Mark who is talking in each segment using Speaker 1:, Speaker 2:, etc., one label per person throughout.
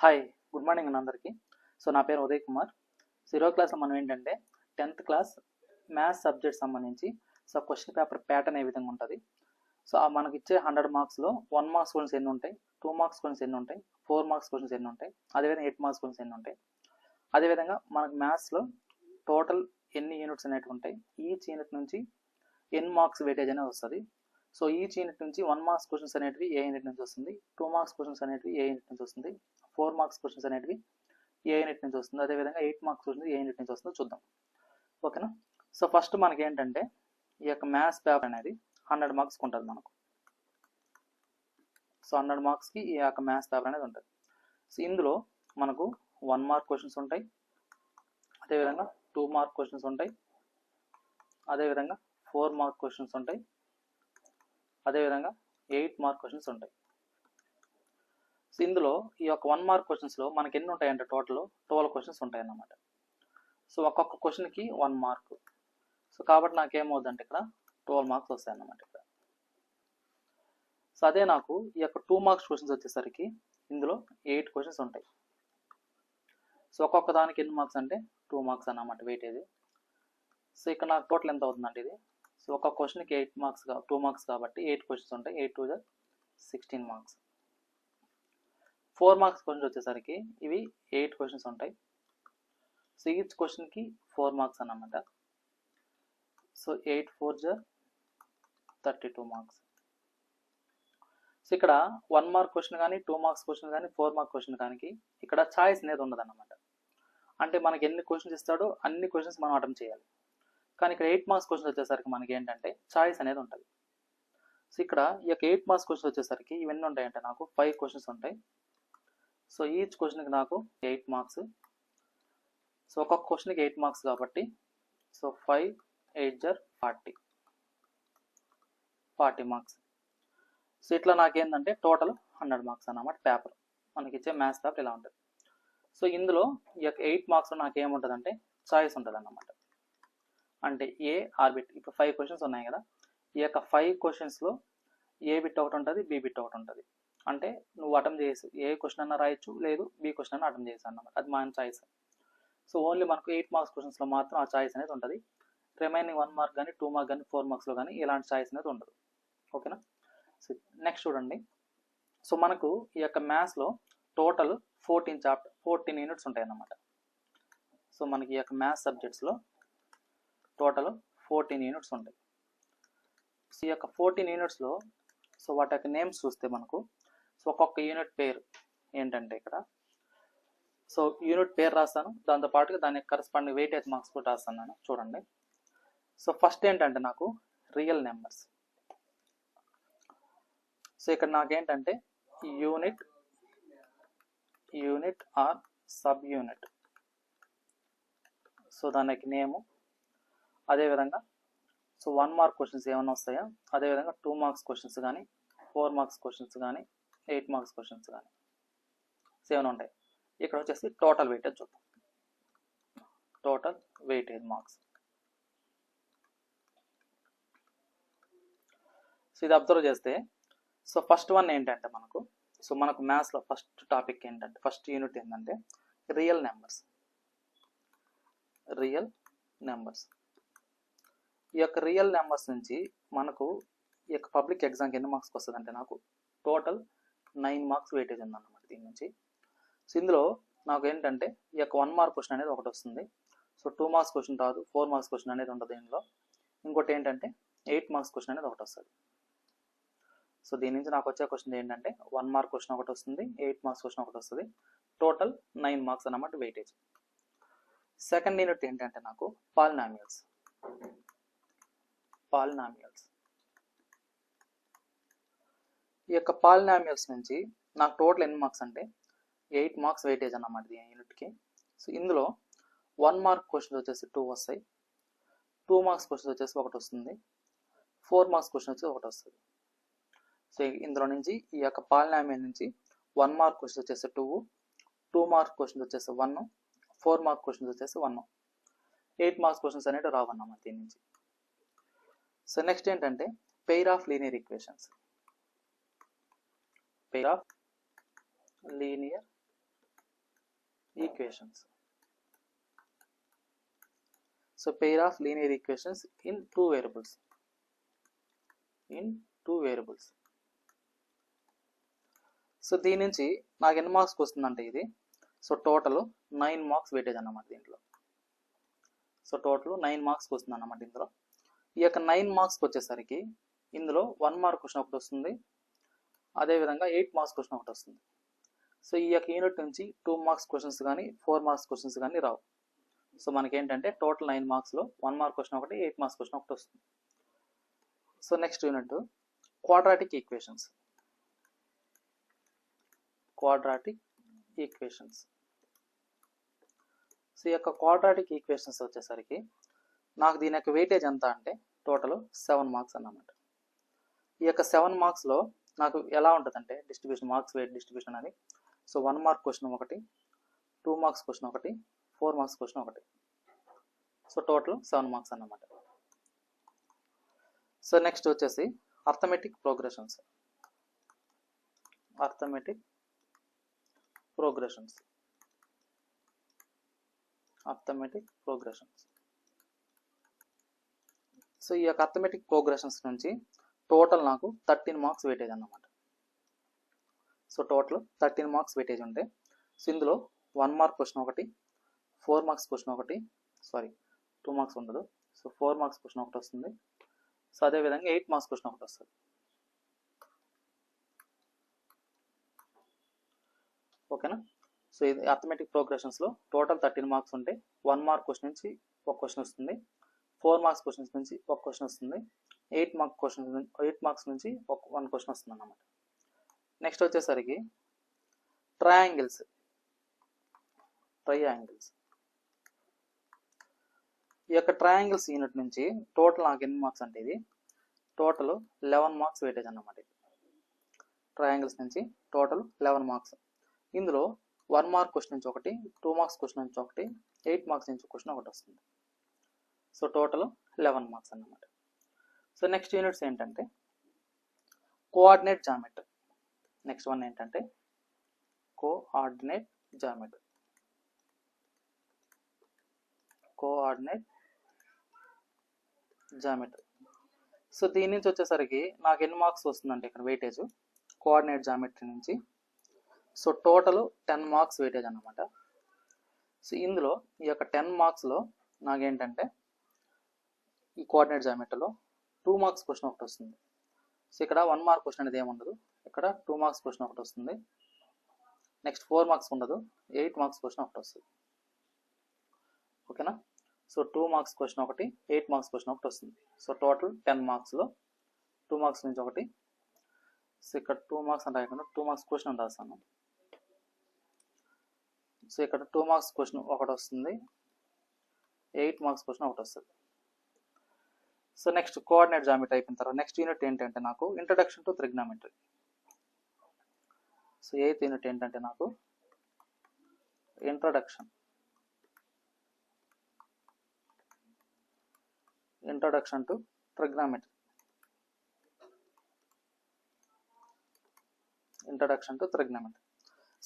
Speaker 1: Hi good morning అండి అందరికీ. So నా పేరు ఉదయ్ కుమార్. ఈరోజు క్లాస్లో మనం ఏంటంటే 10th క్లాస్ మ్యాథ్స్ సబ్జెక్ట్ సంబంధించి క్వశ్చన్ పేపర్ ప్యాటర్న్ ఏ విధంగా ఉంటుంది. మనకి ఇచ్చే 100 మార్క్స్లో 1 మార్క్స్ క్వశ్చన్స్ ఎన్ని ఉంటాయి, 2 మార్క్స్ క్వశ్చన్స్ ఎన్ని ఉంటాయి, 4 మార్క్స్ క్వశ్చన్స్ ఎన్ని ఉంటాయి, అదేవిధంగా 8 మార్క్స్ క్వశ్చన్స్ ఎన్ని ఉంటాయి, అదేవిధంగా మనకి మ్యాథ్స్లో టోటల్ ఎన్ని యూనిట్స్ అనేవి ఉంటాయి, ఈచ్ యూనిట్ నుంచి ఎన్ని మార్క్స్ వెయిటేజ్ అనేది వస్తుంది. సో ఈచ్ యూనిట్ నుంచి 1 మార్క్స్ క్వశ్చన్స్ అనేటివి ఏ యూనిట్ నుంచి వస్తుంది, 2 మార్క్స్ క్వశ్చన్స్ అనేటివి ఏ యూనిట్ నుంచి వస్తుంది, 4 మార్క్స్ క్వశ్చన్స్ అనేటివి ఏ యూనిట్ నుంచి వస్తుంది, అదేవిధంగా 8 మార్క్స్ క్వశ్చన్స్ ఏ యూనిట్ నుంచి వస్తుందో చూద్దాం. ఓకేనా. సో ఫస్ట్ మనకి ఏంటంటే ఈ యొక్క మ్యాథ్స్ పేపర్ అనేది 100 మార్క్స్కి ఉంటుంది మనకు. సో 100 మార్క్స్కి ఈ యొక్క మ్యాథ్స్ పేపర్ అనేది ఉంటుంది. సో ఇందులో మనకు 1 మార్క్ క్వశ్చన్స్ ఉంటాయి, అదేవిధంగా 2 మార్క్ క్వశ్చన్స్ ఉంటాయి, అదేవిధంగా 4 మార్క్ క్వశ్చన్స్ ఉంటాయి, అదేవిధంగా 8 మార్క్ క్వశ్చన్స్ ఉంటాయి. సో ఇందులో ఈ యొక్క 1 మార్క్ క్వశ్చన్స్లో మనకి ఎన్ని ఉంటాయంటే టోటల్ 12 క్వశ్చన్స్ ఉంటాయి అన్నమాట. సో ఒక్కొక్క క్వశ్చన్కి 1 మార్క్. సో కాబట్టి నాకేమవుతుందంటే ఇక్కడ 12 మార్క్స్ వస్తాయి అన్నమాట ఇక్కడ. సో అదే నాకు ఈ యొక్క 2 మార్క్స్ క్వశ్చన్స్ వచ్చేసరికి ఇందులో 8 క్వశ్చన్స్ ఉంటాయి. సో ఒక్కొక్క దానికి ఎన్ని మార్క్స్ అంటే 2 మార్క్స్ అన్నమాట వెయిటేజ్. సో ఇక్కడ నాకు టోటల్ ఎంత అవుతుందంటే ఇది, సో ఒక క్వశ్చన్కి 8 మార్క్స్ 2 మార్క్స్ కాబట్టి 8 క్వశ్చన్స్ ఉంటాయి. 8 2 16 మార్క్స్. 4 మార్క్స్ క్వశ్చన్స్ వచ్చేసరికి ఇవి 8 క్వశ్చన్స్ ఉంటాయి. సో ఈచ్ క్వశ్చన్కి 4 మార్క్స్ అన్నమాట. So 8 4 32 marks. సో ఇక్కడ 1 మార్క్ క్వశ్చన్ కానీ 2 మార్క్స్ క్వశ్చన్ కానీ 4 మార్క్ క్వశ్చన్ కానీ ఇక్కడ ఛాయిస్ అనేది ఉండదు అన్నమాట. అంటే మనకి ఎన్ని క్వశ్చన్స్ ఇస్తాడో అన్ని క్వశ్చన్స్ మనం అటెంప్ట్ చేయాలి. కానీ ఇక్కడ 8 మార్క్స్ క్వశ్చన్స్ వచ్చేసరికి మనకి ఏంటంటే చాయిస్ అనేది ఉంటుంది. సో ఇక్కడ ఈ యొక్క 8 మార్క్స్ క్వశ్చన్స్ వచ్చేసరికి ఇవన్నీ ఉంటాయంటే నాకు 5 క్వశ్చన్స్ ఉంటాయి. సో ఈచ్ క్వశ్చన్కి నాకు 8 మార్క్స్. సో ఒక్కొక్క క్వశ్చన్కి 8 మార్క్స్ కాబట్టి సో 5 8 40 మార్క్స్. సో ఇట్లా నాకేంటంటే టోటల్ 100 మార్క్స్ అన్నమాట పేపర్. మనకి ఇచ్చే మ్యాథ్స్ పేపర్ ఇలా ఉంటుంది. సో ఇందులో ఈ యొక్క 8 మార్క్స్లో నాకు ఏముంటుందంటే చాయిస్ ఉంటుంది అన్నమాట. అంటే ఏ ఆర్ బిట్. ఇప్పుడు 5 క్వశ్చన్స్ ఉన్నాయి కదా, ఈ యొక్క 5 క్వశ్చన్స్లో ఏ బిట్ ఒకటి ఉంటుంది, బి బిట్ ఒకటి ఉంటుంది. అంటే నువ్వు అటెంప్ట్ చేసి ఏ క్వశ్చన్ అన్నా రాయొచ్చు, లేదు బి క్వశ్చన్ అన్నా అటెంప్ట్ చేసి అన్నమాట. అది మన చాయిస్. సో ఓన్లీ మనకు 8 మార్క్స్ క్వశ్చన్స్లో మాత్రం ఆ చాయిస్ అనేది ఉంటుంది. రిమైనింగ్ 1 మార్క్ కానీ 2 మార్క్ కానీ 4 మార్క్స్లో కానీ ఇలాంటి చాయిస్ అనేది ఉండదు. ఓకేనా. సో నెక్స్ట్ చూడండి. సో మనకు ఈ యొక్క మ్యాథ్స్లో టోటల్ 14 యూనిట్స్ ఉంటాయి అన్నమాట. సో మనకి ఈ యొక్క మ్యాథ్స్ సబ్జెక్ట్స్లో టోటల్ 14 యూనిట్స్ ఉంటాయి. సో ఈ యొక్క 14 యూనిట్స్లో సో వాటి యొక్క నేమ్స్ చూస్తే మనకు సో ఒక్కొక్క యూనిట్ పేరు ఏంటంటే ఇక్కడ సో యూనిట్ పేరు రాస్తాను, దాంతోపాటుగా దాని యొక్క కరస్పాండింగ్ వెయిటేజ్ మార్క్స్ కూడా రాస్తాను నేను. చూడండి. సో ఫస్ట్ ఏంటంటే నాకు రియల్ నెంబర్స్. సో ఇక్కడ నాకేంటంటే unit or sub unit. So దానికి నేము, అదేవిధంగా సో 1 మార్క్ క్వశ్చన్స్ ఏమైనా వస్తాయా, అదేవిధంగా 2 మార్క్స్ క్వశ్చన్స్ కానీ 4 మార్క్స్ క్వశ్చన్స్ కానీ 8 మార్క్స్ క్వశ్చన్స్ కానీ ఏమైనా ఉంటాయి. ఇక్కడ వచ్చేసి టోటల్ వెయిటేజ్ చూద్దాం. Total weightage marks. సో ఇది అబ్జర్వ్ చేస్తే సో ఫస్ట్ వన్ ఏంటంటే మనకు మ్యాథ్స్లో ఫస్ట్ టాపిక్ ఏంటంటే ఫస్ట్ యూనిట్ ఏంటంటే రియల్ నెంబర్స్. ఈ యొక్క రియల్ నెంబర్స్ నుంచి మనకు ఈ యొక్క పబ్లిక్ ఎగ్జామ్కి ఎన్ని మార్క్స్కి వస్తుంది అంటే నాకు టోటల్ 9 మార్క్స్ వెయిటేజ్ ఉందన్నమాట దీని నుంచి. సో ఇందులో నాకు ఏంటంటే ఈ యొక్క 1 మార్క్ క్వశ్చన్ అనేది ఒకటి వస్తుంది. సో 2 మార్క్స్ క్వశ్చన్ రాదు, 4 మార్క్స్ క్వశ్చన్ అనేది ఉంటుంది దీనిలో. ఇంకోటి ఏంటంటే 8 మార్క్స్ క్వశ్చన్ అనేది ఒకటి వస్తుంది. సో దీని నుంచి నాకు వచ్చే క్వశ్చన్ ఏంటంటే 1 మార్క్ క్వశ్చన్ ఒకటి వస్తుంది, 8 మార్క్స్ క్వశ్చన్ ఒకటి వస్తుంది. టోటల్ 9 మార్క్స్ అన్నమాట వెయిటేజ్. సెకండ్ యూనిట్ ఏంటంటే నాకు పాలినామియల్స్. ఈ యొక్క పాలినామియల్స్ నుంచి నాకు టోటల్ ఎన్ని మార్క్స్ అంటే 8 మార్క్స్ వెయిటేజ్ అన్నమాట ఈ యూనిట్కి. సో ఇందులో 1 మార్క్ క్వశ్చన్స్ వచ్చేసి 2 వస్తాయి, 2 మార్క్స్ క్వశ్చన్స్ వచ్చేసి ఒకటి వస్తుంది, 4 మార్క్స్ క్వశ్చన్ వచ్చి ఒకటి వస్తుంది. సో ఇందులో నుంచి ఈ యొక్క పాలినామియల్ నుంచి 1 మార్క్ క్వశ్చన్స్ వచ్చేసి 2 మార్క్ క్వశ్చన్స్ వచ్చేసి 1, 4 మార్క్ క్వశ్చన్స్ వచ్చేసి 1, 8 మార్క్స్ క్వశ్చన్స్ అనేవి రావన్నమాట దీని నుంచి. సో నెక్స్ట్ ఏంటంటే pair of linear equations. Equations. So pair of linear equations in two variables. So దీని నుంచి నాకు ఎన్ని మార్క్స్కి వస్తుందంటే ఇది, సో టోటల్ 9 మార్క్స్ వెయిటేజ్ అన్నమాట దీంట్లో. సో టోటల్ 9 మార్క్స్కి వస్తుంది అన్నమాట ఇందులో. ఈ యొక్క 9 మార్క్స్కి వచ్చేసరికి ఇందులో 1 మార్క్ క్వశ్చన్ ఒకటి వస్తుంది, అదేవిధంగా 8 మార్క్స్ క్వశ్చన్ ఒకటి వస్తుంది. సో ఈ యొక్క యూనిట్ నుంచి 2 మార్క్స్ క్వశ్చన్స్ కానీ 4 మార్క్స్ క్వశ్చన్స్ కానీ రావు. సో మనకి ఏంటంటే టోటల్ 9 మార్క్స్లో 1 మార్క్ క్వశ్చన్ ఒకటి, 8 మార్క్స్ క్వశ్చన్ ఒకటి వస్తుంది. So next unit quadratic equations. So ఈ యొక్క క్వాడ్రాటిక్ ఈక్వేషన్స్ వచ్చేసరికి నాకు దీని యొక్క వెయిటేజ్ ఎంత అంటే టోటల్ 7 మార్క్స్ అన్నమాట. ఈ యొక్క 7 మార్క్స్లో నాకు ఎలా ఉంటుందంటే డిస్ట్రిబ్యూషన్, మార్క్స్ వెయిట్ డిస్ట్రిబ్యూషన్ అనేది. సో 1 మార్క్ క్వశ్చన్ ఒకటి, 2 మార్క్స్ క్వశ్చన్ ఒకటి, 4 మార్క్స్ క్వశ్చన్ ఒకటి. సో టోటల్ 7 మార్క్స్ అన్నమాట. సో నెక్స్ట్ వచ్చేసి అర్థమెటిక్ ప్రోగ్రెషన్స్. సో ఈ యొక్క అర్థమెటిక్ ప్రోగ్రెషన్స్ నుంచి టోటల్ నాకు 13 మార్క్స్ వెయిటేజ్ అన్నమాట. సో టోటల్ 13 మార్క్స్ వెయిటేజ్ ఉంటే, సో ఇందులో 1 మార్క్ క్వశ్చన్ ఒకటి, 4 మార్క్స్ క్వశ్చన్ ఒకటి, 2 మార్క్స్ ఉండదు. సో 4 మార్క్స్ క్వశ్చన్ ఒకటి వస్తుంది. సో అదేవిధంగా 8 మార్క్స్ క్వశ్చన్ ఒకటి వస్తుంది. ఓకేనా. సో ఇది అర్థమెటిక్ ప్రోగ్రెషన్స్లో టోటల్ 13 మార్క్స్ ఉంటే 1 మార్క్ క్వశ్చన్ నుంచి ఒక క్వశ్చన్ వస్తుంది, 4 మార్క్స్ క్వశ్చన్స్ నుంచి ఒక క్వశ్చన్ వస్తుంది, 8 మార్క్స్ నుంచి 1 క్వశ్చన్ వస్తుంది అన్నమాట. నెక్స్ట్ వచ్చేసరికి ట్రయాంగిల్స్. ఈ యొక్క ట్రయాంగిల్స్ యూనిట్ నుంచి టోటల్ నాకు ఎన్ని మార్క్స్ అంటే ఇది టోటల్ 11 మార్క్స్ వెయిటేజ్ అన్నమాట. ట్రయాంగిల్స్ నుంచి టోటల్ 11 మార్క్స్. ఇందులో 1 మార్క్ క్వశ్చన్ నుంచి ఒకటి, 2 మార్క్స్ క్వశ్చన్ నుంచి ఒకటి, 8 మార్క్స్ నుంచి క్వశ్చన్ ఒకటి వస్తుంది. సో టోటల్ 11 మార్క్స్ అన్నమాట. సో నెక్స్ట్ యూనిట్స్ ఏంటంటే కోఆర్డినేట్ జామెట్రీ. నెక్స్ట్ వన్ ఏంటంటే కోఆర్డినేట్ జామెట్రీ. సో దీని నుంచి వచ్చేసరికి నాకు ఎన్ని మార్క్స్ వస్తుందంటే ఇక్కడ వెయిటేజ్ కోఆర్డినేట్ జామెట్రీ నుంచి. సో టోటల్ 10 మార్క్స్ వెయిటేజ్ అన్నమాట. సో ఇందులో ఈ యొక్క 10 మార్క్స్లో నాకేంటంటే ఈ కోఆర్డినేట్ జామెట్రీలో 2 మార్క్స్ క్వశ్చన్ ఒకటి వస్తుంది. సో ఇక్కడ 1 మార్క్ క్వశ్చన్ అనేది ఏముండదు, ఇక్కడ 2 మార్క్స్ క్వశ్చన్ ఒకటి వస్తుంది. నెక్స్ట్ 4 మార్క్స్ ఉండదు, 8 మార్క్స్ క్వశ్చన్ ఒకటి వస్తుంది. ఓకేనా. సో 2 మార్క్స్ క్వశ్చన్ ఒకటి, 8 మార్క్స్ క్వశ్చన్ ఒకటి వస్తుంది. సో టోటల్ 10 మార్క్స్లో 2 మార్క్స్ నుంచి ఒకటి. సో ఇక్కడ 2 మార్క్స్ అంటే 2 మార్క్స్ క్వశ్చన్ రాస్తాను. సో ఇక్కడ 2 మార్క్స్ క్వశ్చన్ ఒకటి వస్తుంది, 8 మార్క్స్ క్వశ్చన్ ఒకటి వస్తుంది. సో నెక్స్ట్ కోఆర్డినేట్ జామెట్రీ అయిపోయిన తర్వాత నెక్స్ట్ యూనిట్ ఏంటంటే నాకు introduction to trigonometry. So 8th unit ఏంటంటే నాకు ఇంట్రడక్షన్ టు ట్రిగ్నామెట్రీ.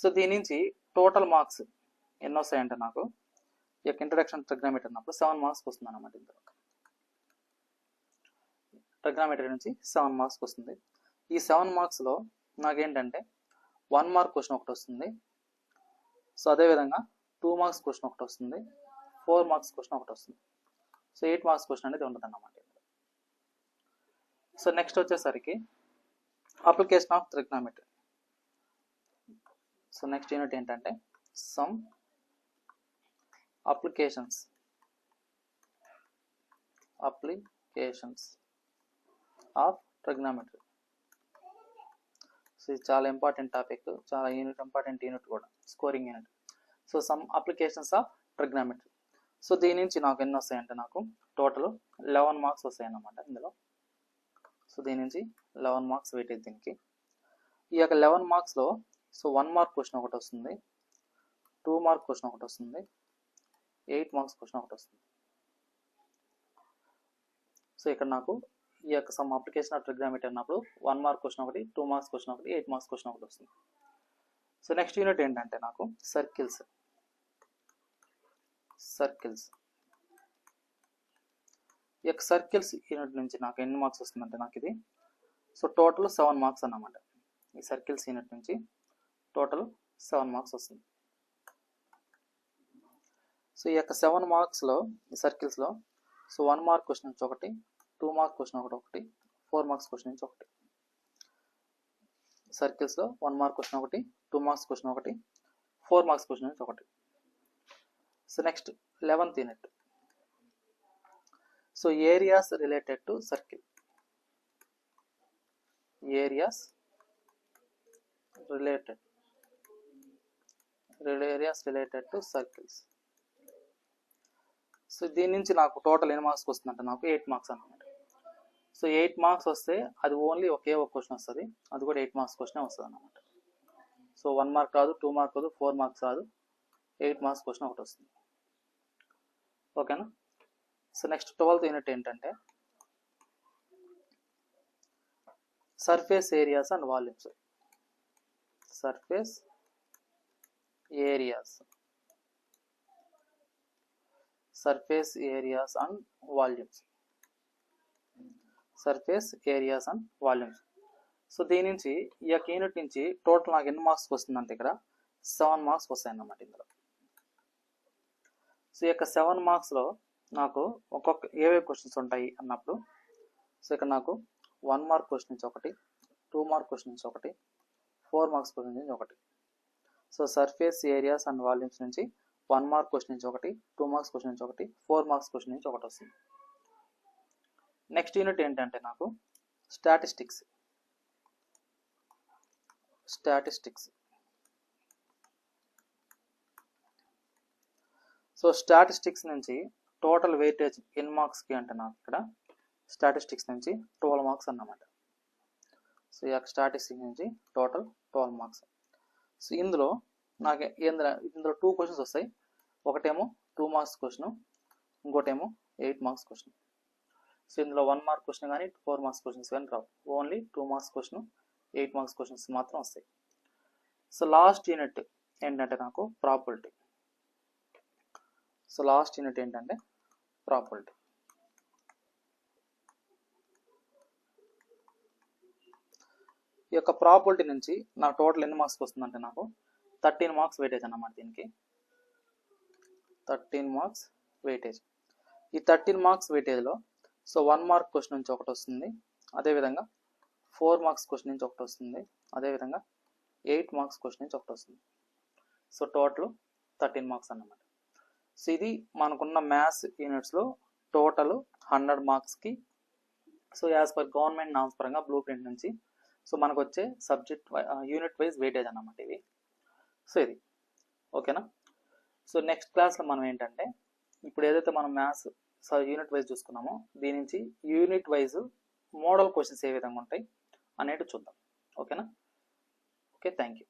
Speaker 1: సో దీని నుంచి టోటల్ మార్క్స్ ఎన్ని వస్తాయంటే నాకు ఈ యొక్క ఇంట్రడక్షన్ ట్రిగ్నామెట్రీ అన్నప్పుడు 7 మార్క్స్ వస్తుంది అన్నమాట. ఇందులో ట్రిగ్నామెట్రీ నుంచి 7 మార్క్స్ వస్తుంది. ఈ 7 మార్క్స్లో నాకేంటంటే 1 మార్క్ క్వశ్చన్ ఒకటి వస్తుంది. సో అదేవిధంగా 2 మార్క్స్ క్వశ్చన్ ఒకటి వస్తుంది, 4 మార్క్స్ క్వశ్చన్ ఒకటి వస్తుంది. సో 8 మార్క్స్ క్వశ్చన్ అనేది ఉంటుంది అన్నమాట. సో నెక్స్ట్ వచ్చేసరికి application of trigonometry. So next unit ఏంటంటే some applications of trigonometry. So ఇది చాలా ఇంపార్టెంట్ టాపిక్, చాలా ఇంపార్టెంట్ యూనిట్ కూడా, scoring unit. So some applications of trigonometry. So దీని నుంచి నాకు ఎన్ని వస్తాయంటే నాకు టోటల్ 11 మార్క్స్ వస్తాయి అన్నమాట ఇందులో. సో దీని నుంచి 11 మార్క్స్ వెయిటేజ్ దీనికి. ఈ యొక్క 11 మార్క్స్లో సో 1 మార్క్ క్వశ్చన్ ఒకటి వస్తుంది, 2 మార్క్ క్వశ్చన్ ఒకటి వస్తుంది, 8 మార్క్స్ క్వశ్చన్ ఒకటి వస్తుంది. సో ఇక్కడ నాకు ఈ యొక్క సమ్ అప్లికేషన్ ఆఫ్ ట్రిగ్నామెట్రీ అన్నప్పుడు 1 మార్క్ క్వశ్చన్ ఒకటి, 2 మార్క్స్ క్వశ్చన్ ఒకటి, 8 మార్క్స్ క్వశ్చన్ ఒకటి వస్తుంది. సో నెక్స్ట్ యూనిట్ ఏంటంటే నాకు సర్కిల్స్. సర్కిల్స్. ఈ యొక్క సర్కిల్స్ యూనిట్ నుంచి నాకు ఎన్ని మార్క్స్ వస్తుందంటే నాకు ఇది సో టోటల్ 7 మార్క్స్ అన్నమాట. ఈ సర్కిల్స్ యూనిట్ నుంచి టోటల్ 7 మార్క్స్ వస్తుంది. సో ఈ యొక్క 7 మార్క్స్లో ఈ సర్కిల్స్లో సో 1 మార్క్ క్వశ్చన్ నుంచి ఒకటి, 2 మార్క్ క్వశ్చన్ ఒకటి, 4 మార్క్స్ క్వశ్చన్ నుంచి ఒకటి. సర్కిల్స్లో 1 మార్క్ క్వశ్చన్ ఒకటి, 2 మార్క్స్ క్వశ్చన్ ఒకటి, 4 మార్క్స్ క్వశ్చన్ నుంచి ఒకటి. So next 11th unit. So areas related to circle. Areas related to circles. So దీని నుంచి నాకు టోటల్ ఎన్ని మార్క్స్ వస్తుందంటే నాకు 8 మార్క్స్ అన్నమాట. సో 8 మార్క్స్ వస్తే అది ఓన్లీ ఒకే ఒక క్వశ్చన్ వస్తుంది, అది కూడా 8 మార్క్స్ క్వశ్చన్ వస్తుంది అన్నమాట. సో 1 మార్క్ రాదు, 2 మార్క్ రాదు, 4 మార్క్స్ రాదు, 8 మార్క్స్ క్వశ్చన్ ఒకటి వస్తుంది. ఓకేనా. సో నెక్స్ట్ 12th యూనిట్ ఏంటంటే surface areas and volumes. Surface areas and volumes. Surface areas and volumes. So దీని నుంచి ఈ యొక్క యూనిట్ నుంచి టోటల్ నాకు ఎన్ని మార్క్స్ వస్తుందంటే ఇక్కడ 7 మార్క్స్ వస్తాయి అన్నమాట ఇందులో. సో ఈ యొక్క 7 మార్క్స్లో నాకు ఒక్కొక్క ఏవే క్వశ్చన్స్ ఉంటాయి అన్నప్పుడు సో ఇక్కడ నాకు 1 మార్క్ క్వశ్చన్ నుంచి ఒకటి, 2 మార్క్ క్వశ్చన్ నుంచి ఒకటి, 4 మార్క్స్ క్వశ్చన్ నుంచి ఒకటి. So surface areas and volumes నుంచి 1 మార్క్ క్వశ్చన్ నుంచి ఒకటి, 2 మార్క్స్ క్వశ్చన్ నుంచి ఒకటి, 4 మార్క్స్ క్వశ్చన్ నుంచి ఒకటి వస్తుంది. నెక్స్ట్ యూనిట్ ఏంటంటే నాకు స్టాటిస్టిక్స్. సో స్టాటిస్టిక్స్ నుంచి టోటల్ వెయిటేజ్ ఎన్ని మార్క్స్కి అంటే నాకు ఇక్కడ స్టాటిస్టిక్స్ నుంచి 12 మార్క్స్ అన్నమాట. సో ఈ యొక్క స్టాటిస్టిక్స్ నుంచి టోటల్ 12 మార్క్స్. సో ఇందులో నాకు ఇందులో 2 క్వశ్చన్స్ వస్తాయి. ఒకటేమో 2 మార్క్స్ క్వశ్చన్, ఇంకోటేమో 8 మార్క్స్ క్వశ్చన్. సో ఇందులో 1 మార్క్ క్వశ్చన్ కానీ 4 మార్క్స్ క్వశ్చన్స్ కానీ రావు, only 2 marks question, 8 marks questions మాత్రం వస్తాయి. సో లాస్ట్ యూనిట్ ఏంటంటే నాకు ప్రాబబిలిటీ. సో లాస్ట్ యూనిట్ ఏంటంటే ప్రాబబిలిటీ. ఈ యొక్క ప్రాబబిలిటీ నుంచి నాకు టోటల్ ఎన్ని మార్క్స్ వస్తుందంటే నాకు 13 మార్క్స్ వెయిటేజ్ అన్నమాట. దీనికి 13 మార్క్స్ వెయిటేజ్. ఈ 13 మార్క్స్ వెయిటేజ్లో సో 1 మార్క్ క్వశ్చన్ నుంచి ఒకటి వస్తుంది, అదేవిధంగా 4 మార్క్స్ క్వశ్చన్ నుంచి ఒకటి వస్తుంది, అదేవిధంగా 8 మార్క్స్ క్వశ్చన్ నుంచి ఒకటి వస్తుంది. సో టోటల్ 13 మార్క్స్ అన్నమాట. సో ఇది మనకున్న మ్యాథ్స్ యూనిట్స్లో టోటల్ 100 మార్క్స్కి so as per government norms పరంగా బ్లూ ప్రింట్ నుంచి సో మనకు వచ్చే సబ్జెక్ట్ యూనిట్ వైజ్ వెయిటేజ్ అన్నమాట ఇవి. సో ఇది ఓకేనా. సో నెక్స్ట్ క్లాస్లో మనం ఏంటంటే ఇప్పుడు ఏదైతే మనం మ్యాథ్స్ యూనిట్ వైజ్ చూసుకున్నామో దీని నుంచి యూనిట్ వైజ్ మోడల్ క్వశ్చన్స్ ఏ విధంగా ఉంటాయి అనేది చూద్దాం. ఓకేనా. Okay, thank you.